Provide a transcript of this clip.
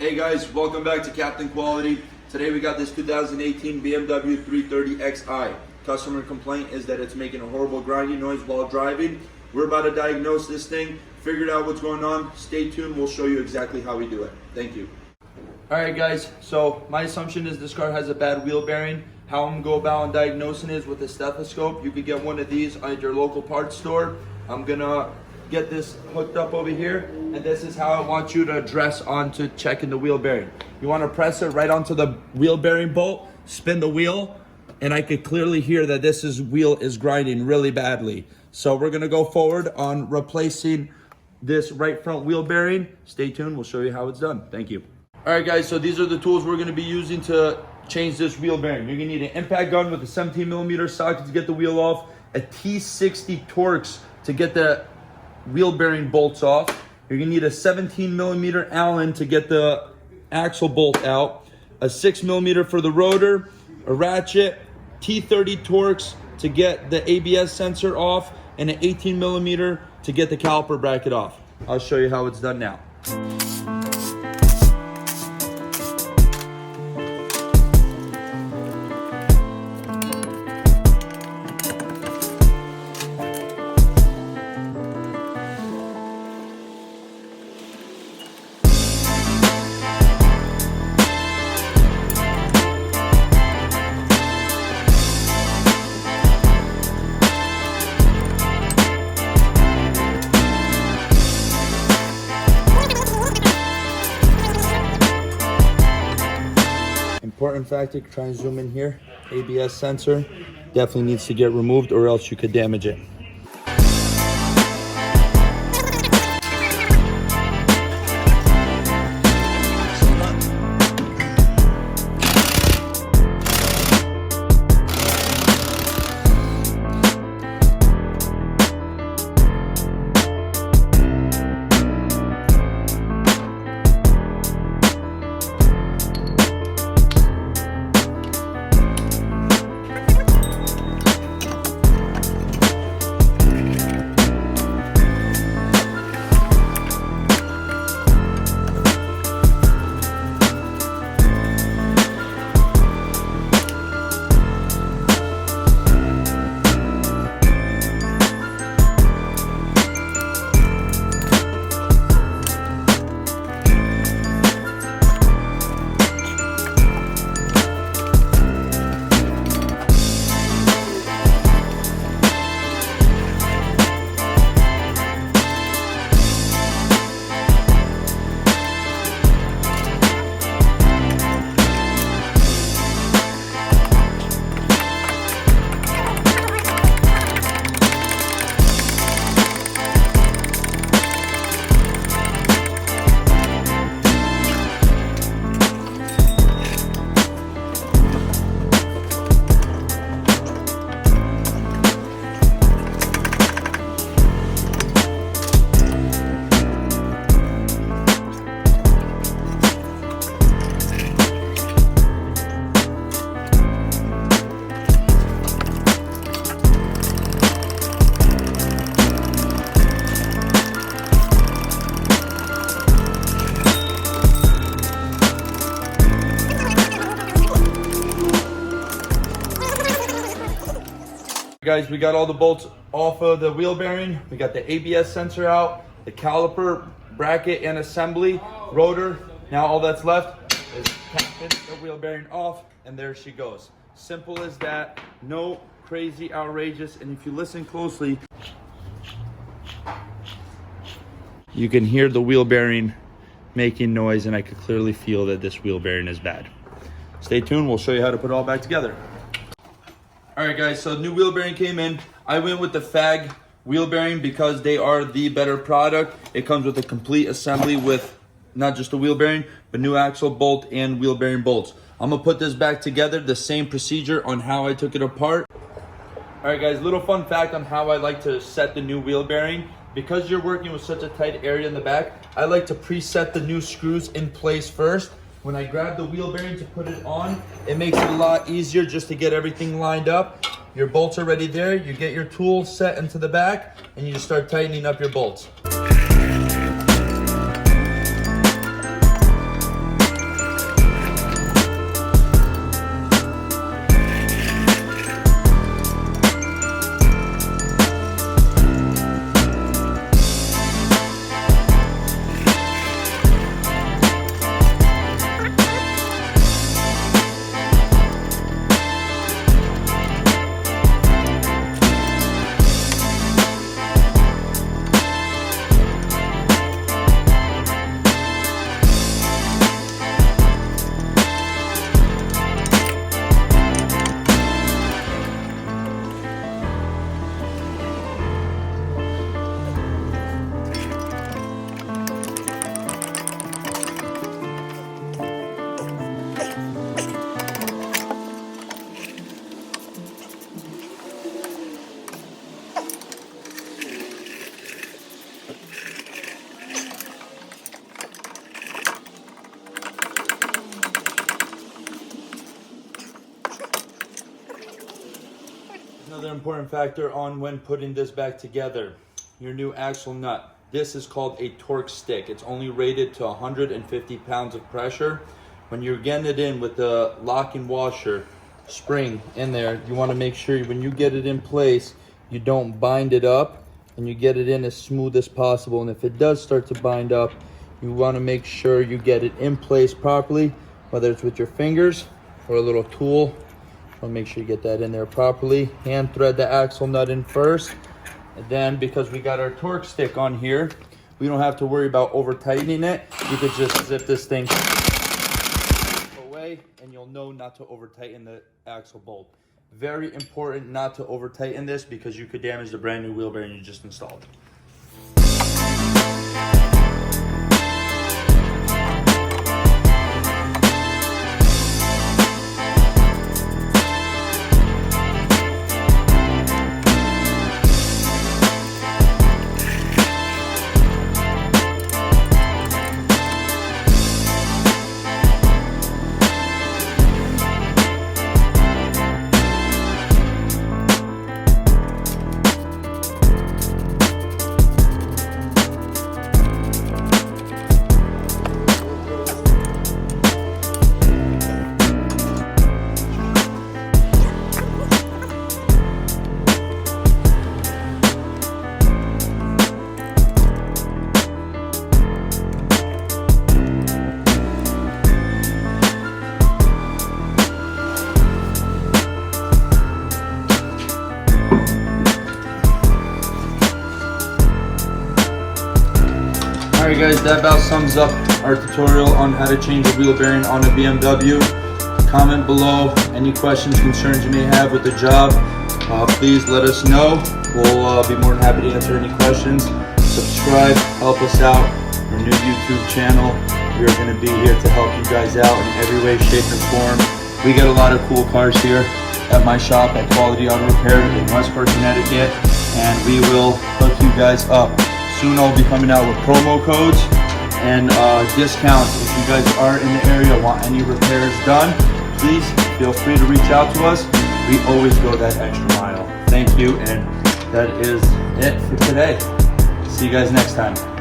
Hey guys, welcome back to Captain Quality. Today we got this 2018 BMW 330xi. Customer complaint is that it's making a horrible grinding noise while driving. We're about to diagnose this thing, figure out what's going on. Stay tuned, we'll show you exactly how we do it. Thank you. Alright guys, so my assumption is this car has a bad wheel bearing. How I'm gonna go about diagnosing is with a stethoscope. You could get one of these at your local parts store. I'm gonna get this hooked up over here, and this is how I want you to address onto checking the wheel bearing. You want to press it right onto the wheel bearing bolt, spin the wheel, and I could clearly hear that wheel is grinding really badly. So we're gonna go forward on replacing this right front wheel bearing. Stay tuned, we'll show you how it's done. Thank you. All right guys, so these are the tools we're gonna be using to change this wheel bearing. You're gonna need an impact gun with a 17mm socket to get the wheel off, a T60 Torx to get the wheel bearing bolts off. You're gonna need a 17mm Allen to get the axle bolt out, a 6mm for the rotor, a ratchet, T30 Torx to get the ABS sensor off, and an 18mm to get the caliper bracket off. I'll show you how it's done now. Important factor, try and zoom in here. ABS sensor definitely needs to get removed or else you could damage it. Guys, we got all the bolts off of the wheel bearing. We got the ABS sensor out, the caliper, bracket and assembly, rotor. Now all that's left is tapping the wheel bearing off, and there she goes. Simple as that, no crazy outrageous. And if you listen closely, you can hear the wheel bearing making noise, and I could clearly feel that this wheel bearing is bad. Stay tuned, we'll show you how to put it all back together. All right guys, so new wheel bearing came in. I went with the FAG wheel bearing because they are the better product. It comes with a complete assembly with not just a wheel bearing, but new axle bolt and wheel bearing bolts. I'm gonna put this back together, the same procedure on how I took it apart. All right guys, little fun fact on how I like to set the new wheel bearing. Because you're working with such a tight area in the back, I like to preset the new screws in place first. When I grab the wheel bearing to put it on, it makes it a lot easier just to get everything lined up. Your bolts are ready there. You get your tool set into the back and you just start tightening up your bolts. Another important factor on when putting this back together, your new axle nut. This is called a torque stick. It's only rated to 150 pounds of pressure. When you're getting it in with the locking washer spring in there, you want to make sure when you get it in place, you don't bind it up and you get it in as smooth as possible. And if it does start to bind up, you want to make sure you get it in place properly, whether it's with your fingers or a little tool. So make sure you get that in there properly. Hand thread the axle nut in first. And then because we got our torque stick on here, we don't have to worry about over tightening it. You could just zip this thing away and you'll know not to over tighten the axle bolt. Very important not to over tighten this because you could damage the brand new wheel bearing you just installed. Alright guys, that about sums up our tutorial on how to change a wheel bearing on a BMW. Comment below any questions, concerns you may have with the job. Please let us know. We'll be more than happy to answer any questions. Subscribe, help us out. Our new YouTube channel. We are going to be here to help you guys out in every way, shape, and form. We get a lot of cool cars here at my shop at Quality Auto Repair in Westport, Connecticut, and we will hook you guys up. Soon I'll be coming out with promo codes and discounts. If you guys are in the area, want any repairs done, please feel free to reach out to us. We always go that extra mile. Thank you, and that is it for today. See you guys next time.